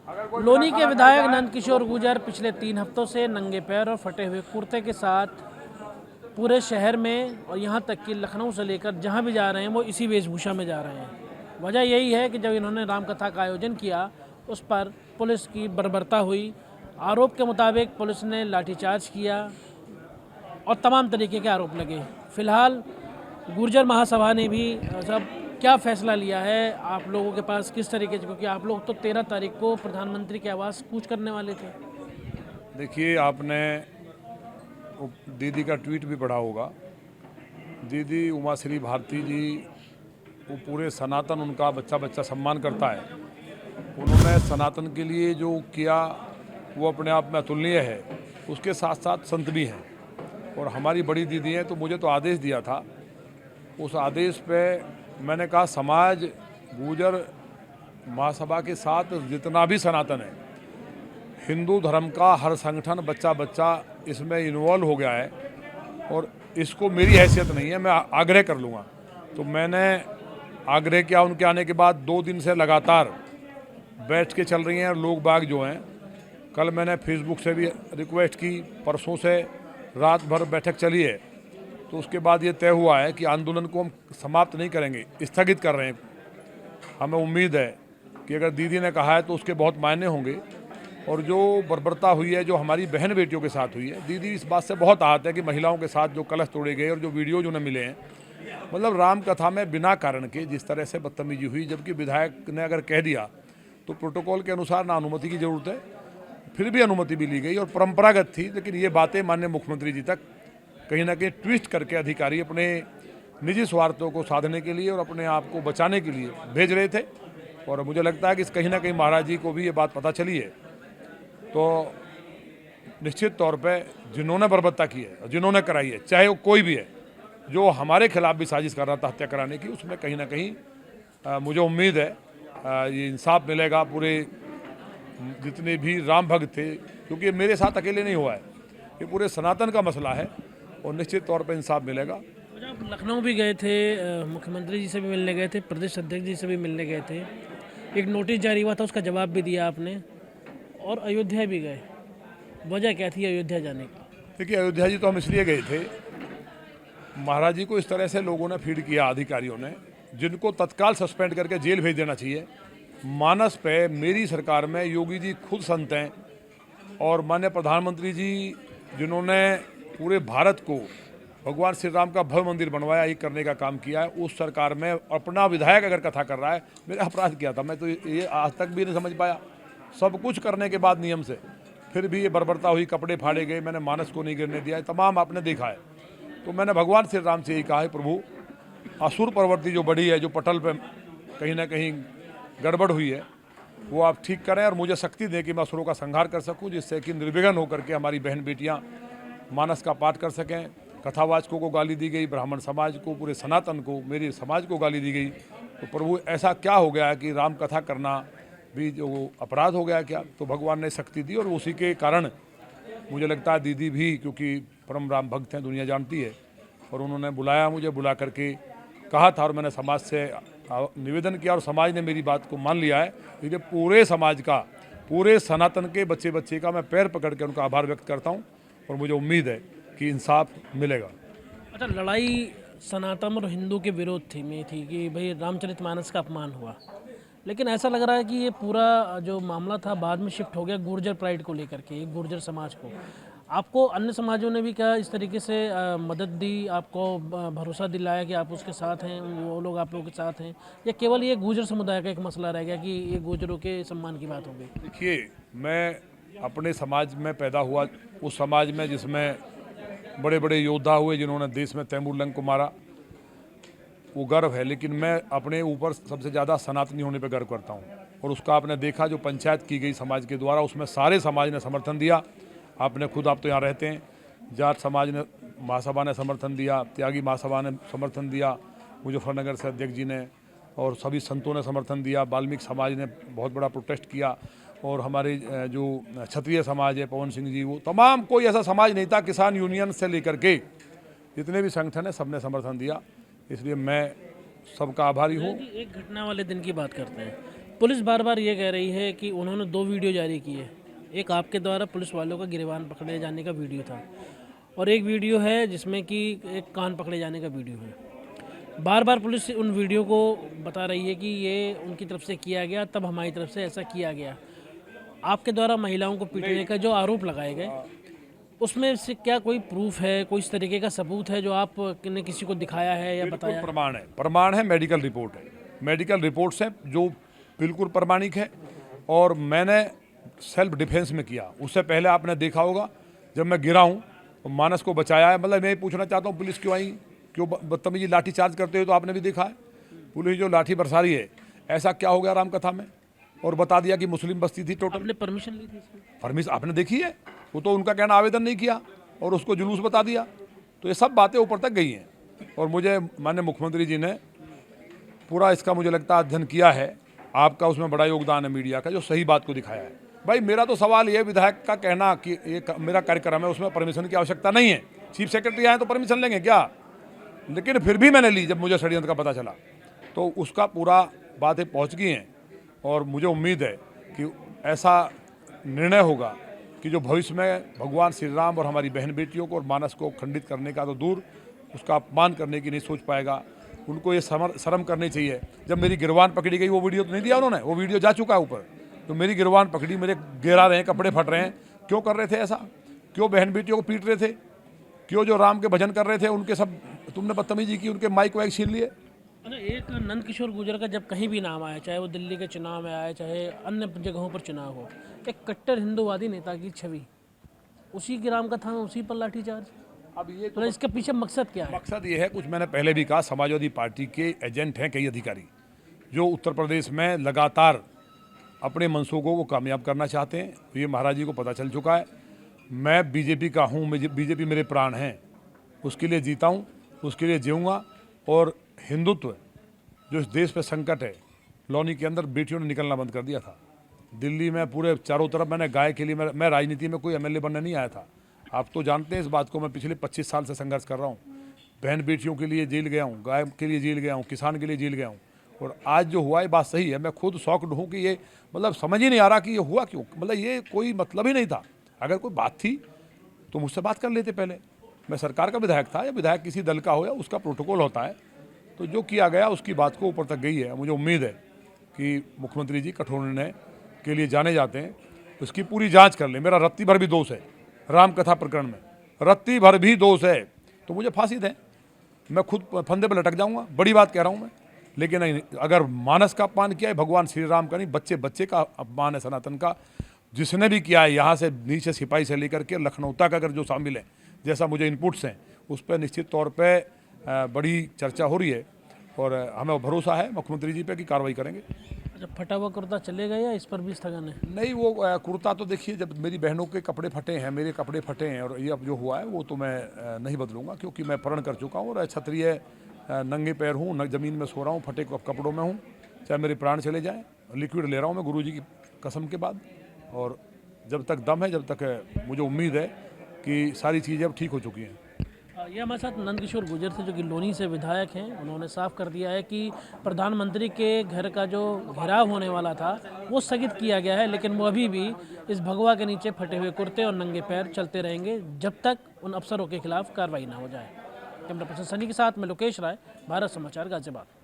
लोनी के विधायक नंदकिशोर गुर्जर पिछले 3 हफ्तों से नंगे पैर और फटे हुए कुर्ते के साथ पूरे शहर में और यहाँ तक कि लखनऊ से लेकर जहाँ भी जा रहे हैं वो इसी वेशभूषा में जा रहे हैं। वजह यही है कि जब इन्होंने रामकथा का आयोजन किया उस पर पुलिस की बर्बरता हुई। आरोप के मुताबिक पुलिस ने लाठीचार्ज किया और तमाम तरीके के आरोप लगे। फिलहाल गुर्जर महासभा ने भी सब क्या फैसला लिया है आप लोगों के पास किस तरीके से, क्योंकि आप लोग तो 13 तारीख को प्रधानमंत्री के आवास कूच करने वाले थे। देखिए, आपने दीदी का ट्वीट भी पढ़ा होगा। दीदी उमा श्री भारती जी, वो पूरे सनातन उनका बच्चा बच्चा सम्मान करता है। उन्होंने सनातन के लिए जो किया वो अपने आप में अतुलनीय है। उसके साथ साथ संत भी हैं और हमारी बड़ी दीदी हैं। तो मुझे तो आदेश दिया था, उस आदेश पे मैंने कहा समाज गुर्जर महासभा के साथ जितना भी सनातन है, हिंदू धर्म का हर संगठन बच्चा बच्चा इसमें इन्वॉल्व हो गया है और इसको मेरी हैसियत नहीं है, मैं आग्रह कर लूँगा। तो मैंने आग्रह किया। उनके आने के बाद 2 दिन से लगातार बैठ के चल रही हैं लोग बाग जो हैं। कल मैंने फेसबुक से भी रिक्वेस्ट की, परसों से रात भर बैठक चली है। तो उसके बाद ये तय हुआ है कि आंदोलन को हम समाप्त नहीं करेंगे, स्थगित कर रहे हैं। हमें उम्मीद है कि अगर दीदी ने कहा है तो उसके बहुत मायने होंगे। और जो बर्बरता हुई है, जो हमारी बहन बेटियों के साथ हुई है, दीदी इस बात से बहुत आहत है कि महिलाओं के साथ जो कलश तोड़े गए और जो वीडियोज उन्हें मिले हैं, मतलब राम कथा में बिना कारण के जिस तरह से बदतमीजी हुई। जबकि विधायक ने अगर कह दिया तो प्रोटोकॉल के अनुसार ना अनुमति की ज़रूरत है, फिर भी अनुमति भी ली गई और परंपरागत थी। लेकिन ये बातें माननीय मुख्यमंत्री जी तक कहीं ना कहीं ट्विस्ट करके अधिकारी अपने निजी स्वार्थों को साधने के लिए और अपने आप को बचाने के लिए भेज रहे थे। और मुझे लगता है कि कहीं ना कहीं महाराज जी को भी ये बात पता चली है। तो निश्चित तौर पे जिन्होंने बर्बरता की है, जिन्होंने कराई है, चाहे वो कोई भी है, जो हमारे खिलाफ भी साजिश कर रहा था हत्या कराने की, उसमें कहीं ना कहीं मुझे उम्मीद है ये इंसाफ मिलेगा। पूरे जितने भी राम भक्त थे, क्योंकि ये मेरे साथ अकेले नहीं हुआ है, ये पूरे सनातन का मसला है और निश्चित तौर पे इंसाफ मिलेगा। आप लखनऊ भी गए थे, मुख्यमंत्री जी से भी मिलने गए थे, प्रदेश अध्यक्ष जी से भी मिलने गए थे, एक नोटिस जारी हुआ था, उसका जवाब भी दिया आपने, और अयोध्या भी गए। वजह क्या थी अयोध्या जाने की? देखिए, अयोध्या जी तो हम इसलिए गए थे, महाराज जी को इस तरह से लोगों ने फीड किया, अधिकारियों ने, जिनको तत्काल सस्पेंड करके जेल भेज देना चाहिए। मानस पे मेरी सरकार में योगी जी खुद संत हैं और माननीय प्रधानमंत्री जी जिन्होंने पूरे भारत को भगवान श्री राम का भव्य मंदिर बनवाया, ये करने का काम किया है, उस सरकार में अपना विधायक अगर कथा कर रहा है, मेरा अपराध किया था, मैं तो ये आज तक भी नहीं समझ पाया। सब कुछ करने के बाद नियम से फिर भी ये बर्बरता हुई, कपड़े फाड़े गए, मैंने मानस को नहीं गिरने दिया, तमाम आपने देखा है। तो मैंने भगवान श्री राम से यही कहा है, प्रभु असुर प्रवृत्ति जो बढ़ी है, जो पटल पे कहीं ना कहीं गड़बड़ हुई है, वो आप ठीक करें और मुझे शक्ति दें कि मैं असुरों का संहार कर सकूं, जिससे कि निर्विघ्न होकर के हमारी बहन बेटियां मानस का पाठ कर सकें। कथावाचकों को गाली दी गई, ब्राह्मण समाज को, पूरे सनातन को, मेरे समाज को गाली दी गई। तो प्रभु ऐसा क्या हो गया है कि राम कथा करना भी जो अपराध हो गया क्या? तो भगवान ने शक्ति दी और उसी के कारण मुझे लगता है दीदी भी, क्योंकि परम राम भक्त हैं, दुनिया जानती है, और उन्होंने बुलाया, मुझे बुला करके कहा था और मैंने समाज से निवेदन किया और समाज ने मेरी बात को मान लिया है। क्योंकि पूरे समाज का, पूरे सनातन के बच्चे बच्चे का मैं पैर पकड़ के उनका आभार व्यक्त करता हूँ और मुझे उम्मीद है कि इंसाफ मिलेगा। अच्छा, लड़ाई सनातन और हिंदू के विरोध में थी कि भाई रामचरितमानस का अपमान हुआ, लेकिन ऐसा लग रहा है कि ये पूरा जो मामला था बाद में शिफ्ट हो गया गुर्जर प्राइड को लेकर के, गुर्जर समाज को। आपको अन्य समाजों ने भी क्या इस तरीके से मदद दी, आपको भरोसा दिलाया कि आप उसके साथ हैं, वो लोग आप लोगों के साथ हैं, या केवल ये गुर्जर समुदाय का एक मसला रह गया कि ये गुर्जरों के सम्मान की बात हो गई? देखिए, मैं अपने समाज में पैदा हुआ, उस समाज में जिसमें बड़े बड़े योद्धा हुए, जिन्होंने देश में तैमूर लंग को मारा, वो गर्व है। लेकिन मैं अपने ऊपर सबसे ज़्यादा सनातनी होने पर गर्व करता हूँ और उसका आपने देखा जो पंचायत की गई समाज के द्वारा, उसमें सारे समाज ने समर्थन दिया। आपने खुद, आप तो यहाँ रहते हैं, जाट समाज ने, महासभा ने समर्थन दिया, त्यागी महासभा ने समर्थन दिया, मुजफ्फरनगर से अध्यक्ष जी ने, और सभी संतों ने समर्थन दिया। वाल्मीकि समाज ने बहुत बड़ा प्रोटेस्ट किया और हमारे जो क्षत्रिय समाज है, पवन सिंह जी, वो तमाम, कोई ऐसा समाज नहीं था, किसान यूनियन से लेकर के जितने भी संगठन है सबने समर्थन दिया। इसलिए मैं सबका आभारी हूँ। एक घटना वाले दिन की बात करते हैं, पुलिस बार बार ये कह रही है कि उन्होंने 2 वीडियो जारी किए। एक आपके द्वारा पुलिस वालों का गिरबान पकड़े जाने का वीडियो था और एक वीडियो है जिसमें कि एक कान पकड़े जाने का वीडियो है। बार बार पुलिस उन वीडियो को बता रही है कि ये उनकी तरफ से किया गया, तब हमारी तरफ से ऐसा किया गया। आपके द्वारा महिलाओं को पीटने का जो आरोप लगाए गए, उसमें से क्या कोई प्रूफ है, कोई इस तरीके का सबूत है जो आपने किसी को दिखाया है या बताया? प्रमाण है, मेडिकल रिपोर्ट है, मेडिकल रिपोर्ट्स हैं जो बिल्कुल प्रमाणिक है। और मैंने सेल्फ डिफेंस में किया। उससे पहले आपने देखा होगा जब मैं गिरा हूँ तो मानस को बचाया है। मतलब मैं ये पूछना चाहता हूँ पुलिस क्यों आई, क्यों बदतमीजी लाठी चार्ज करते हुए तो आपने भी देखा है। पुलिस जो लाठी बरसा रही है, ऐसा क्या हो गया रामकथा में, और बता दिया कि मुस्लिम बस्ती थी टोटल। आपने परमिशन ली थी इसमें? परमिशन आपने देखी है, वो तो उनका कहना आवेदन नहीं किया और उसको जुलूस बता दिया। तो ये सब बातें ऊपर तक गई हैं और मुझे माननीय मुख्यमंत्री जी ने पूरा इसका मुझे लगता है अध्ययन किया है। आपका उसमें बड़ा योगदान है, मीडिया का, जो सही बात को दिखाया है। भाई मेरा तो सवाल ये विधायक का कहना कि ये मेरा कार्यक्रम है, उसमें परमिशन की आवश्यकता नहीं है। चीफ सेक्रेटरी आए तो परमिशन लेंगे क्या? लेकिन फिर भी मैंने ली जब मुझे षड्यंत्र का पता चला। तो उसका पूरा बातें पहुंच गई हैं और मुझे उम्मीद है कि ऐसा निर्णय होगा कि जो भविष्य में भगवान श्री राम और हमारी बहन बेटियों को और मानस को खंडित करने का तो दूर, उसका अपमान करने की नहीं सोच पाएगा। उनको ये शर्म करनी चाहिए। जब मेरी गिरबान पकड़ी गई, वो वीडियो तो नहीं दिया उन्होंने, वो वीडियो जा चुका है ऊपर। तो मेरी गिरबान पकड़ी, मेरे गिरा रहे हैं, कपड़े फट रहे हैं, क्यों कर रहे थे ऐसा? क्यों बहन बेटियों को पीट रहे थे? क्यों जो राम के भजन कर रहे थे उनके सब तुमने बदतमीजी की, उनके माइक वाइक छीन लिए? एक नंद किशोर गुर्जर का जब कहीं भी नाम आया, चाहे वो दिल्ली के चुनाव में आए, चाहे अन्य जगहों पर चुनाव हो, एक कट्टर हिंदूवादी नेता की छवि, उसी की रामकथा में उसी पर लाठीचार्ज। अब ये तो इसके पीछे मकसद क्या है? मकसद ये है, कुछ मैंने पहले भी कहा, समाजवादी पार्टी के एजेंट हैं कई अधिकारी जो उत्तर प्रदेश में लगातार अपने मंसूबों को कामयाब करना चाहते हैं। ये महाराज जी को पता चल चुका है। मैं बीजेपी का हूँ, बीजेपी मेरे प्राण हैं, उसके लिए जीता हूँ, उसके लिए जीऊँगा। और हिंदुत्व जो इस देश पे संकट है, लौनी के अंदर बेटियों ने निकलना बंद कर दिया था। दिल्ली में पूरे चारों तरफ मैंने गाय के लिए, मैं राजनीति में कोई एमएलए बनने नहीं आया था। आप तो जानते हैं इस बात को, मैं पिछले 25 साल से संघर्ष कर रहा हूँ। बहन बेटियों के लिए जेल गया हूँ, गाय के लिए जेल गया हूँ, किसान के लिए जेल गया हूँ। और आज जो हुआ ये बात सही है। मैं खुद शॉक्ड हूँ कि ये मतलब समझ ही नहीं आ रहा कि ये हुआ क्यों। मतलब ये कोई मतलब ही नहीं था। अगर कोई बात थी तो मुझसे बात कर लेते पहले। मैं सरकार का विधायक था या विधायक किसी दल का हो, या उसका प्रोटोकॉल होता है। तो जो किया गया उसकी बात को ऊपर तक गई है। मुझे उम्मीद है कि मुख्यमंत्री जी कठोर निर्णय के लिए जाने जाते हैं, उसकी पूरी जांच कर ले। मेरा रत्ती भर भी दोष है रामकथा प्रकरण में, रत्ती भर भी दोष है, तो मुझे फांसी दें, मैं खुद फंदे पर लटक जाऊंगा। बड़ी बात कह रहा हूं मैं। लेकिन नहीं, अगर मानस का अपमान किया है, भगवान श्री राम का नहीं, बच्चे बच्चे का अपमान है, सनातन का। जिसने भी किया है, यहाँ से नीचे सिपाही से लेकर के लखनऊ तक अगर जो शामिल है, जैसा मुझे इनपुट्स हैं, उस पर निश्चित तौर पर बड़ी चर्चा हो रही है और हमें भरोसा है मुख्यमंत्री जी पे कि कार्रवाई करेंगे। अच्छा, फटा हुआ कुर्ता चलेगा या इस पर भी स्थगन है? नहीं, वो कुर्ता तो देखिए, जब मेरी बहनों के कपड़े फटे हैं, मेरे कपड़े फटे हैं, और ये अब जो हुआ है वो तो मैं नहीं बदलूंगा, क्योंकि मैं प्रण कर चुका हूँ और क्षत्रिय नंगे पैर हूँ, ज़मीन में सो रहा हूँ, फटे कपड़ों में हूँ, चाहे मेरे प्राण चले जाएँ। लिक्विड ले रहा हूँ मैं गुरुजी की कसम के बाद, और जब तक दम है, जब तक मुझे उम्मीद है कि सारी चीज़ें अब ठीक हो चुकी हैं। ये हमारे साथ नंद किशोर गुर्जर थे, जो कि लोनी से विधायक हैं। उन्होंने साफ कर दिया है कि प्रधानमंत्री के घर का जो घेराव होने वाला था वो स्थगित किया गया है, लेकिन वो अभी भी इस भगवा के नीचे फटे हुए कुर्ते और नंगे पैर चलते रहेंगे जब तक उन अफसरों के खिलाफ कार्रवाई ना हो जाए। कैमरा पर्सन सनी के साथ मैं लोकेश राय, भारत समाचार, गाजियाबाद।